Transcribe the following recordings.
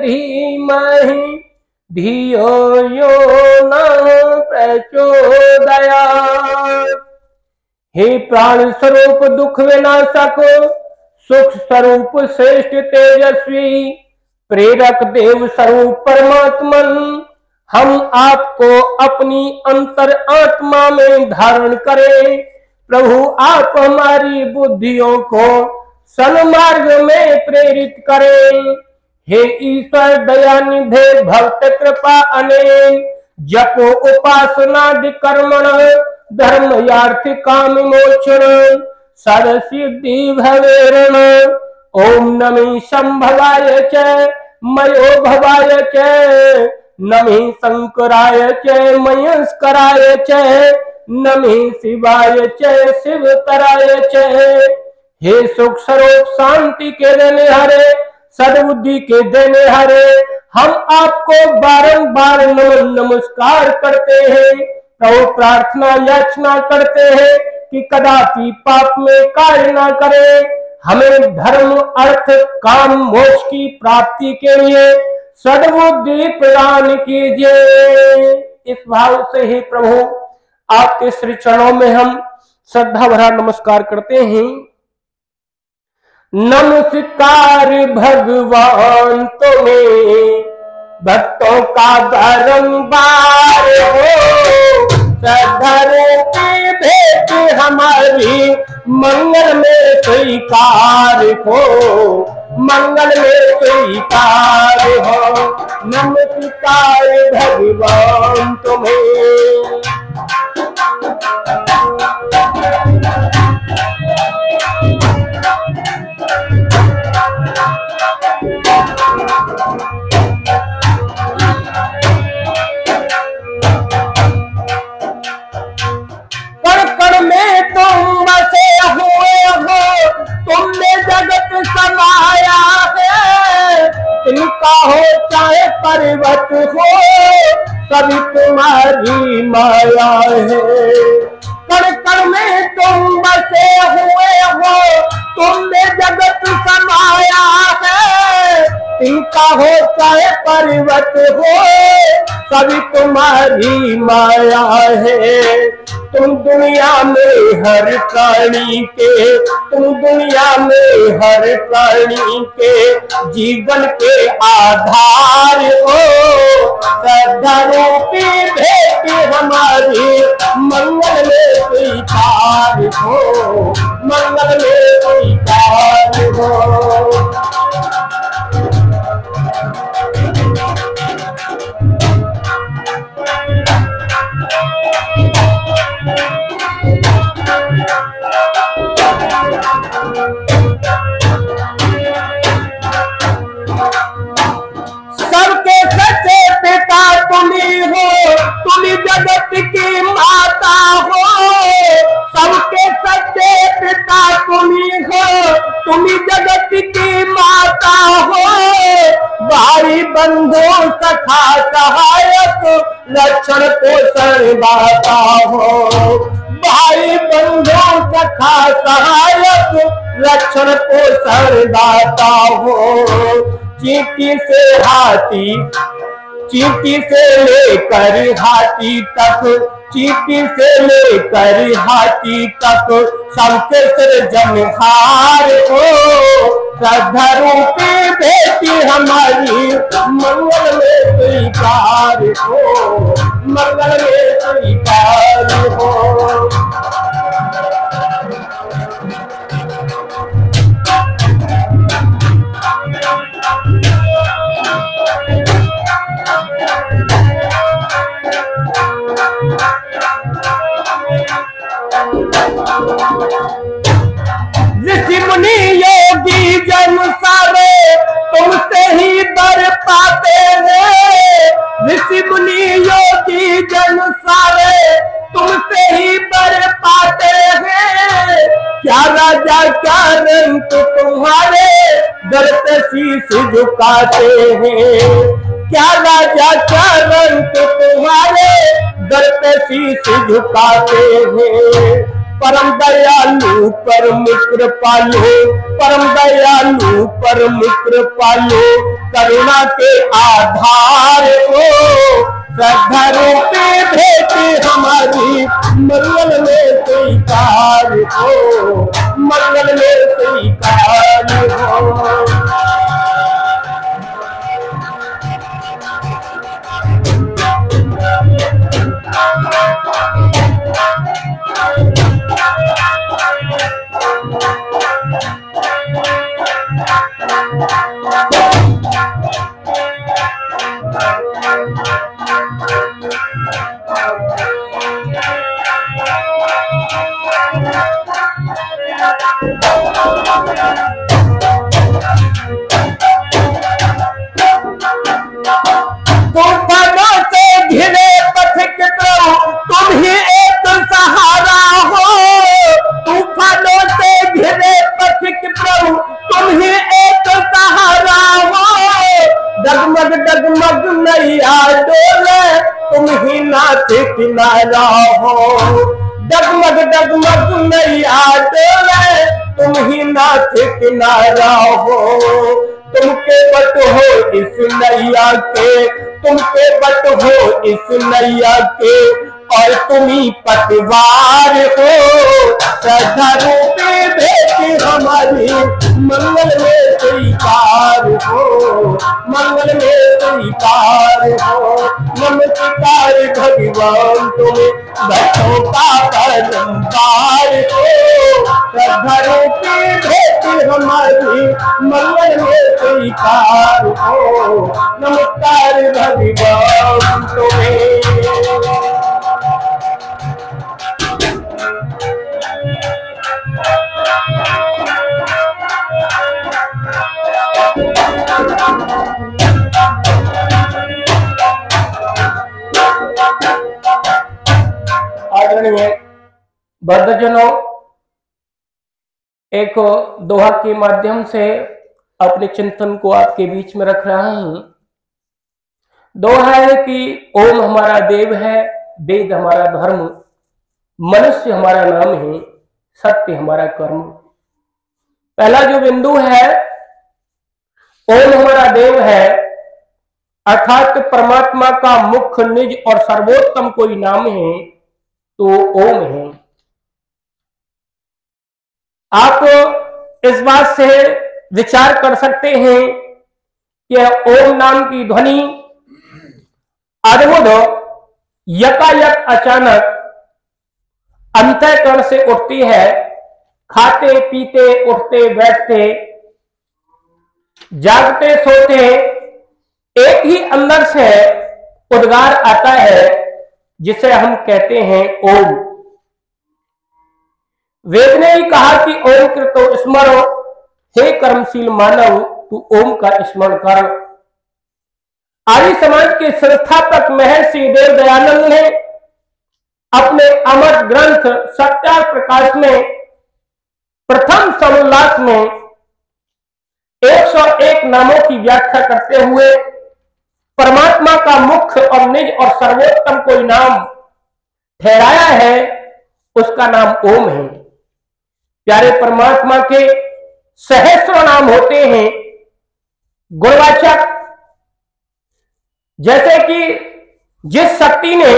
धीमहि धियो यो न प्रचोदयात्। हे प्राण स्वरूप दुख विनाशक, सुख स्वरूप श्रेष्ठ तेजस्वी, प्रेरक देव स्वरूप परमात्मन, हम आपको अपनी अंतर आत्मा में धारण करें। प्रभु आप हमारी बुद्धियों को सन्मार्ग में प्रेरित करें। हे ईश्वर दयानिधे भक्त कृपा अनेक, जपो उपासनादि कर्मण धर्म यार्थ काम मोक्षण सद सिद्धि भवेरण। ओम नमः संभवाय च मयो भवाय च, नमः शंकराय च मयस्कराय च, नमः शिवाय च शिवतराय च। हे सुख स्वरूप शांति के देने हरे, सद्बुद्धि के देने हरे, हम आपको बारंबार नमन नमस्कार करते हैं। प्रभु प्रार्थना याचना करते हैं कि कदापि पाप में कार्य न करें। हमें धर्म अर्थ काम मोक्ष की प्राप्ति के लिए सद्बुद्धि प्रदान कीजिए। इस भाव से ही प्रभु आपके श्री चरणों में हम श्रद्धा भरा नमस्कार करते हैं। नमस्कार भगवान तुम्हें भक्तों का बारंबार हो, सधरों की भेंट हमारी मंगल में स्वीकार हो, मंगल में स्वीकार हो। नमस्कार भगवान तुम्हें। तुमने जगत समाया है, तिनका हो चाहे पर्वत हो, सभी तुम्हारी माया है। कण कण में तुम बसे हुए हो, तुमने जगत समाया है, तिनका हो चाहे पर्वत हो, सभी तुम्हारी माया है। तुम दुनिया में हर प्राणी के, तुम दुनिया में हर प्राणी के जीवन के आधार हो, श्रद्धा रूपी भेंट हमारी मंगल में स्वीकार हो, मंगल में स्वीकार हो। सबके सच्चे पिता तुम्ही हो, तुम्ही जगत की माता हो, सबके सच्चे पिता तुम्ही हो, तुम्ही जगत की माता हो। भाई बंधु सखा सहायक लक्षण पोषण दाता हो, भाई बंधु सखा सहायक लक्षण पोषण दाता हो। चींटी से हाथी, चींटी से लेकर हाथी तक, चींटी से लेकर हाथी तक सबके सृजनहार हो, श्रद्धा रूपी भेंट हमारी मंगल में स्वीकार हो, मंगल में स्वीकार हो। ऋषि मुनि योगी जन सारे तुमसे ही बर पाते हैं, ऋषि मुनि योगी जन सारे तुमसे ही बर पाते हैं। क्या राजा क्या रंक तुम्हारे दर पे शीश झुकाते हैं, क्या राजा क्या रंक तुम्हारे दर पे शीश झुकाते हैं। परम दयालु परम कृपालु, परम दयालु परम कृपालु, करुणा के आधार हो, श्रद्धा रूपी भेंट हमारी मंगल में स्वीकार हो, मंगल में स्वीकार हो। तूफानों से घिरे पथिक प्रभु तुम ही एक सहारा हो, तूफानों से घिरे पथिक प्रभु तुम ही एक सहारा हो, डगमग डगमग नैया डोले तुम ही नाथ किनारा हो, डगमग डगमग नैया डोले तुम ही नाथ किनारा हो, तुम के बट हो इस नैया के, तुम के बट हो इस नैया के, और तुम ही पतवार हो, श्रद्धा रूपी भेंट हमारी मंगल में स्वीकार हो, मंगल में स्वीकार हो। नमस्कार भगवान तुम्हें भक्तों का परम्पार हो, श्रद्धा रूपी भेंट हमारी मंगल में स्वीकार हो, नमस्कार भगवान तुम्हें। आदरणीय भक्तजनों, एक दोहा के माध्यम से अपने चिंतन को आपके बीच में रख रहा हूं। दोहा है कि ओम हमारा देव है, वेद हमारा धर्म, मनुष्य हमारा नाम है, सत्य हमारा कर्म। पहला जो बिंदु है, ओम हमारा देव है, अर्थात परमात्मा का मुख्य निज और सर्वोत्तम कोई नाम है तो ओम है। आप इस बात से विचार कर सकते हैं कि ओम नाम की ध्वनि अद्भुत यकायक अचानक अंतःकरण से उठती है, खाते पीते उठते बैठते जागते सोते एक ही अंदर से उद्गार आता है जिसे हम कहते हैं ओम। वेद ने ही कहा कि ओम कृतो स्मरो, हे कर्मशील मानव तू ओम का स्मरण कर। आर्य समाज के संस्थापक महर्षि देव दयानंद ने अपने अमर ग्रंथ सत्यार्थ प्रकाश में प्रथम समोल्लास में 101 नामों की व्याख्या करते हुए परमात्मा का मुख्य और निज और सर्वोत्तम कोई नाम ठहराया है, उसका नाम ओम है। प्यारे परमात्मा के सहस्रों नाम होते हैं गुणवाचक, जैसे कि जिस शक्ति ने,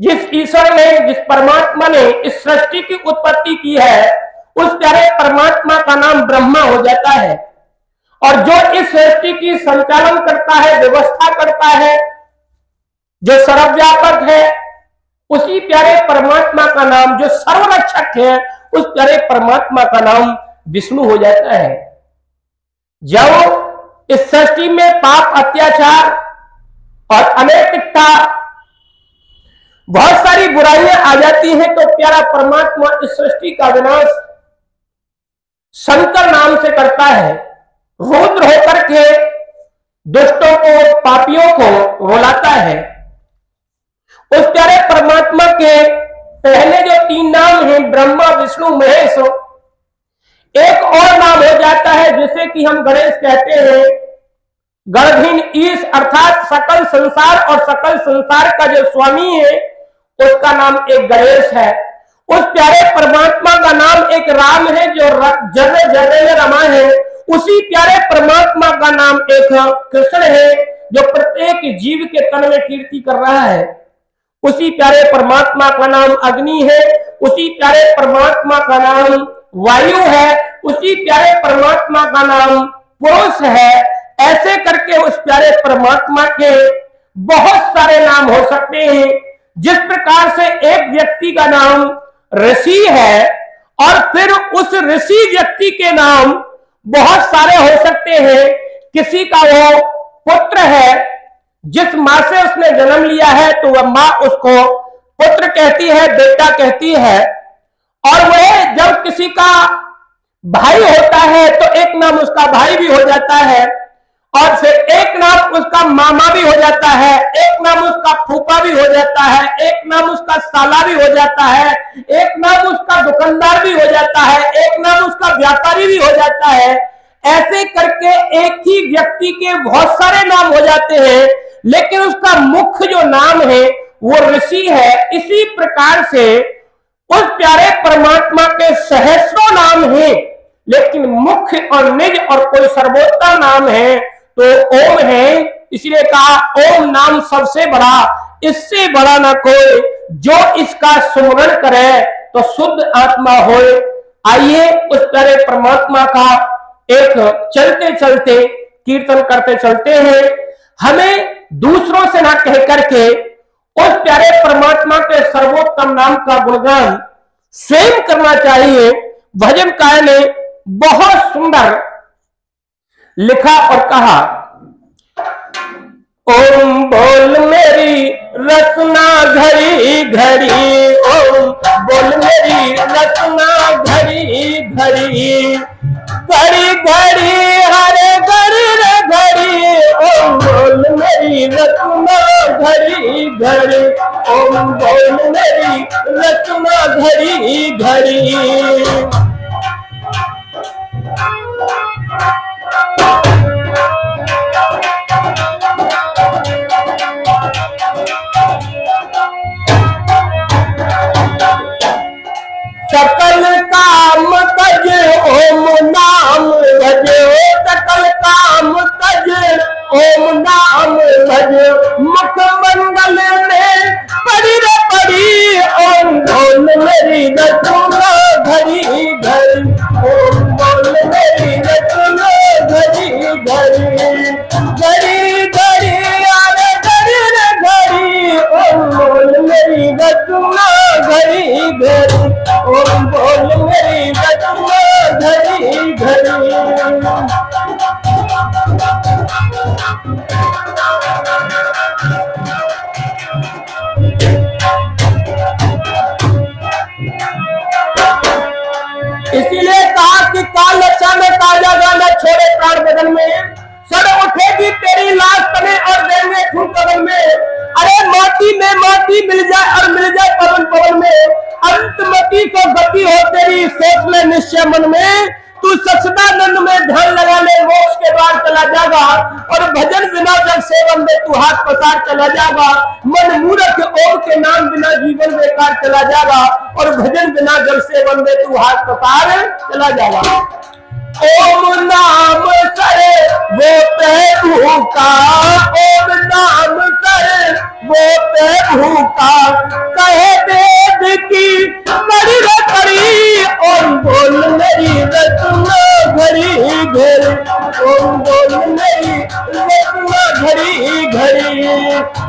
जिस ईश्वर ने, जिस परमात्मा ने इस सृष्टि की उत्पत्ति की है, उस प्यारे परमात्मा का नाम ब्रह्मा हो जाता है। और जो इस सृष्टि की संचालन करता है, व्यवस्था करता है, जो सर्वव्यापक है, उसी प्यारे परमात्मा का नाम, जो सर्वरक्षक है, उस प्यारे परमात्मा का नाम विष्णु हो जाता है। जब इस सृष्टि में पाप, अत्याचार और अनैतिकता, बहुत सारी बुराइयां आ जाती हैं, तो प्यारा परमात्मा इस सृष्टि का विनाश शंकर नाम से करता है। रुद्र होकर के दुष्टों को, पापियों को रुलाता है। उस प्यारे परमात्मा के पहले जो 3 नाम हैं, ब्रह्मा विष्णु महेश, एक और नाम हो जाता है जिसे कि हम गणेश कहते हैं। गणधीन ईश अर्थात सकल संसार और सकल संसार का जो स्वामी है, उसका नाम एक गणेश है। उस प्यारे परमात्मा का नाम एक राम है जो जर्रे जर्रे में रमा है। उसी प्यारे परमात्मा का नाम एक कृष्ण है जो प्रत्येक जीव के तन में कीर्ति कर रहा है। उसी प्यारे परमात्मा का नाम अग्नि है, उसी प्यारे परमात्मा का नाम वायु है, उसी प्यारे परमात्मा का नाम पुरुष है। ऐसे करके उस प्यारे परमात्मा के बहुत सारे नाम हो सकते हैं। जिस प्रकार से एक व्यक्ति का नाम ऋषि है और फिर उस ऋषि व्यक्ति के नाम बहुत सारे हो सकते हैं। किसी का वो पुत्र है, जिस मां से उसने जन्म लिया है तो वह मां उसको पुत्र कहती है, बेटा कहती है। और वह जब किसी का भाई होता है तो एक नाम उसका भाई भी हो जाता है, और फिर एक नाम उसका मामा भी हो जाता है, एक नाम उसका फूफा भी हो जाता है, एक नाम उसका साला भी हो जाता है, एक नाम उसका दुकानदार भी हो जाता है, एक नाम उसका व्यापारी भी हो जाता है। ऐसे करके एक ही व्यक्ति के बहुत सारे नाम हो जाते हैं, लेकिन उसका मुख्य जो नाम है वो ऋषि है। इसी प्रकार से उस प्यारे परमात्मा के सहस्रों नाम हैं, लेकिन मुख्य और निज और कोई सर्वोत्तम नाम है तो ओम है। इसलिए कहा ओम नाम सबसे बड़ा, इससे बड़ा ना कोई, जो इसका सुमरण करे तो शुद्ध आत्मा होए। आइए उस प्यारे परमात्मा का एक चलते चलते कीर्तन करते चलते हैं। हमें दूसरों से ना कह करके उस प्यारे परमात्मा के सर्वोत्तम नाम का गुणगान स्वयं करना चाहिए। भजनकार ने बहुत सुंदर लिखा और कहा, ओम बोल मेरी रसना घड़ी घड़ी, ओम बोल मेरी रसना घड़ी घड़ी, घड़ी घड़ी हरे घड़ी रे घड़ी, ओम बोल मेरी रसना घड़ी घड़ी, ओम बोल मेरी रसना घड़ी घड़ी। सकल काम तज ओम नाम भज, सकल काम तज ओम नाम भज, मुख मंगल में पड़ी रे पड़ी, ओम बोल मेरी रसना घड़ी घड़ी, ओम बोल मेरी रसना घड़ी घड़ी, घड़ी घड़ी अरे घड़ी रे घड़ी, ओम बोल मेरी रसना घड़ी घड़ी, ओम बोल मेरी रसना घड़ी घड़ी। इसीलिए कहा कि काल लक्षा में ताजा गाना छोड़े प्राण बदन में, सड़ उठेगी तेरी लाश तने और देंगे खून कदम में। अरे माटी में माटी मिल जाए और मिल जाए पवन पवन में, अंतमति को गति हो तेरी सोच ले निश्चय मन में। तू सचदानंद में ध्यान लगा ले, मोक्ष के द्वार चला जाएगा, और भजन बिना जब सेवन में तू हाथ पसार चला जाएगा। मन मूर्ख ओम के नाम बिना जीवन बेकार चला जाएगा, और भजन बिना जब सेवन में तू हाथ पसार चला जाएगा। ओम नाम सरे वो प्रभु का, ओम नाम सरे वो प्रभु का, कहे वेद की कड़ी रे कड़ी, ओम बोल मेरी रसना घड़ी घड़ी, ओम बोल मेरी रसना घड़ी घड़ी,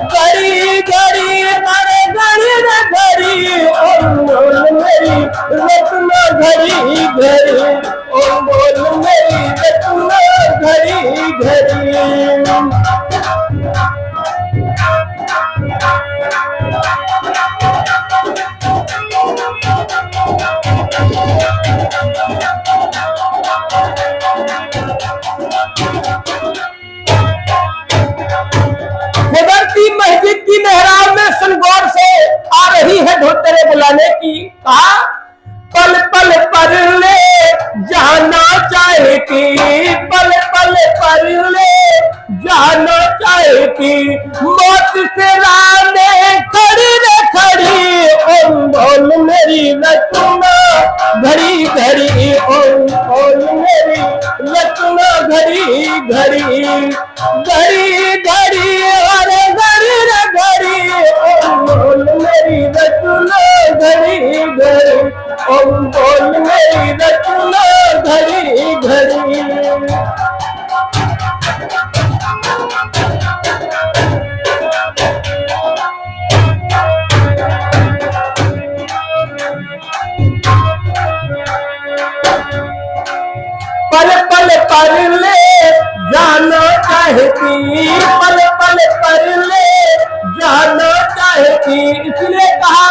घड़ी घड़ी अरे घड़ी रे घड़ी, ओम बोल मेरी रसना घड़ी घड़ी, ओम बोल मेरी रसना घड़ी घड़ी। गुजरती मस्जिद की मेहराब में सुनगौर से आ रही है धुन तेरे बुलाने की। कहा पल पल पर ले जाना चाहे कि, पल पल पर ले जाना चाहे कि, मौत से राने खड़ी रे खड़ी, ओ ओम बोल मेरी रचना घड़ी घड़ी, ओम बोल मेरी रचना घड़ी घड़ी, घड़ी घड़ी अरे घड़ी रे घड़ी, ओम बोल मेरी रचना घड़ी घड़ी, ओम बोल मेरी रचना घड़ी घड़ी। पल पल पर ले जाना चाहती, पल पल पर ले जाना चाहती, इसलिए कहा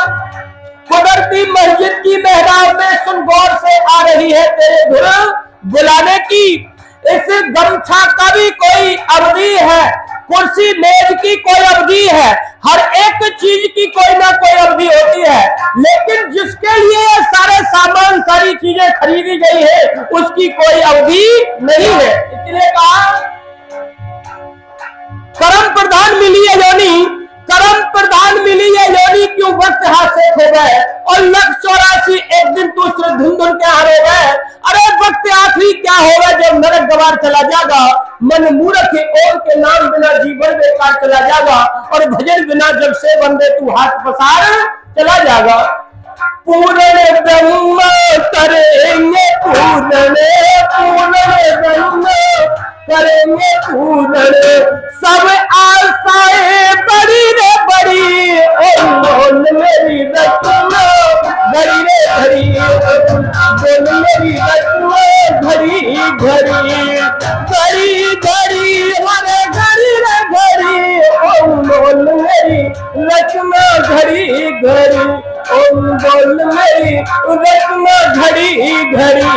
कुदरती मस्जिद की मेहराब में सुन गौर से आ रही है तेरे धुन बुलाने की। इस गमछा का भी कोई अवधि है, कुर्सी मेज की कोई अवधि है, हर एक चीज की कोई ना कोई अवधि होती है, लेकिन जिसके लिए ये सारे सामान सारी चीजें खरीदी गई है उसकी कोई अवधि नहीं है। इसलिए कहा कर्म प्रधान मिली है योनि, कर्म प्रधान मिली है योनि, क्यों वक्त हाथ से खो गए और 184 एक दिन दूसरे धुन धुन के हार हो गए। अरे वक्त आखिरी क्या होगा जब नरक गवार चला जाएगा, मन मूर्ख और के नाम बिना जीवन बेकार चला जाएगा, और भजन बिना जब से बंदे तू हाथ पसार चला जाएगा। पूर्ण ब्रह्म करेंगे पूर्ण, पूर्ण ब्रह्म करेंगे पूर्ण, सब आशाएं बड़ी रे बड़ी, ओम बोल मेरी रचना घड़ी रे घड़ी, बोल मेरी रचना घड़ी घड़ी, घड़ी घड़ी हरे घड़ी रे घड़ी, ओम बोल मेरी रचना घड़ी घड़ी, ओम बोल मेरी रचना घड़ी घड़ी।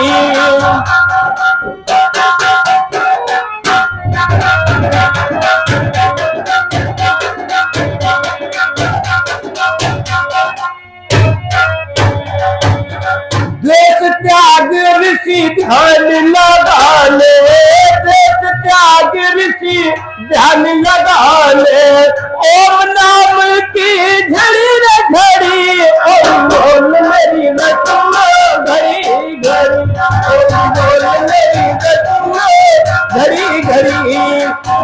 द्वेष त्याग ऋषि ध्यान लगा ले, द्वेष त्याग ऋषि ध्यान लगा ले, ओम नाम की झड़ी रे घड़ी, ओम बोल मेरी रचना घड़ी घड़ी, ओम बोल मेरी रचना घड़ी घड़ी,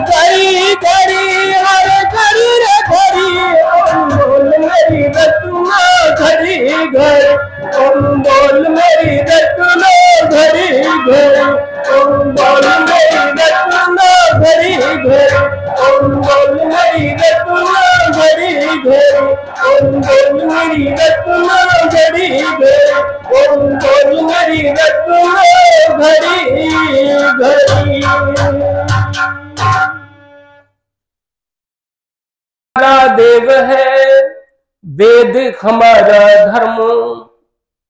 घड़ी घड़ी हरे घड़ी रे घड़ी, ओम बोल मेरी रचना घड़ी घड़ी, ओम बोल मेरी रचना घड़ी घड़ी, ओम बोल मेरी रचना घड़ी घड़ी, ओम बोल मेरी रचना घड़ी घड़ी, ओम बोल मेरी रचना घड़ी घड़ी, ओम बोल मेरी रचना घड़ी घड़ी। हमारा देव है वेद हमारा धर्म,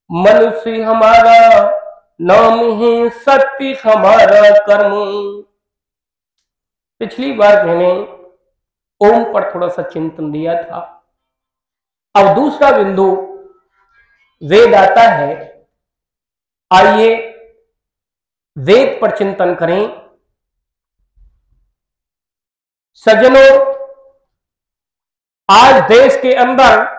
मनुष्य हमारा नाम ही सत्य हमारा कर्म। पिछली बार मैंने ओम पर थोड़ा सा चिंतन दिया था, अब दूसरा बिंदु वेद आता है। आइए वेद पर चिंतन करें। सज्जनों, आज देश के अंदर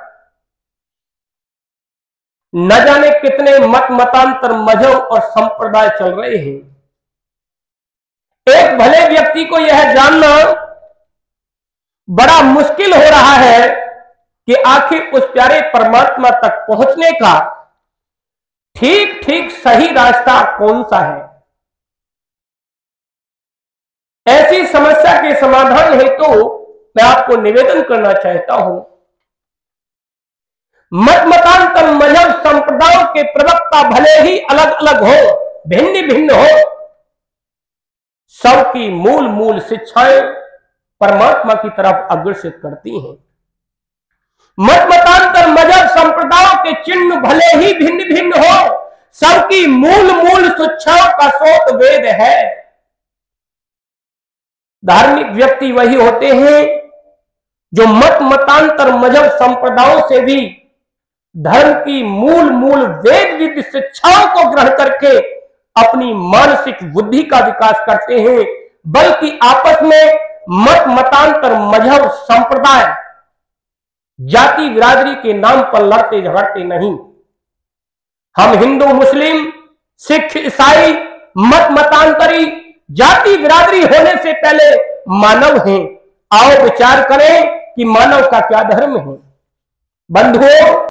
न जाने कितने मत मतांतर मजहब और संप्रदाय चल रहे हैं। एक भले व्यक्ति को यह जानना बड़ा मुश्किल हो रहा है कि आखिर उस प्यारे परमात्मा तक पहुंचने का ठीक ठीक सही रास्ता कौन सा है। ऐसी समस्या के समाधान हेतु मैं आपको निवेदन करना चाहता हूं। मत मतांतर मजहब संप्रदायों के प्रवक्ता भले ही अलग अलग हो, भिन्न भिन्न हो, सबकी मूल मूल शिक्षाएं परमात्मा की तरफ अग्रसित करती हैं। मत मतांतर मजहब संप्रदायों के चिन्ह भले ही भिन्न भिन्न हो, सबकी मूल मूल शिक्षाओं का स्रोत वेद है। धार्मिक व्यक्ति वही होते हैं जो मत मतांतर मजहब संप्रदायों से भी धर्म की मूल मूल वेद विधि शिक्षाओं को ग्रहण करके अपनी मानसिक बुद्धि का विकास करते हैं, बल्कि आपस में मत मतांतर मजहब संप्रदाय जाति बिरादरी के नाम पर लड़ते झगड़ते नहीं। हम हिंदू, मुस्लिम, सिख, ईसाई, मत मतांतरी, जाति बिरादरी होने से पहले मानव हैं। आओ विचार करें कि मानव का क्या धर्म है। बंधुओं,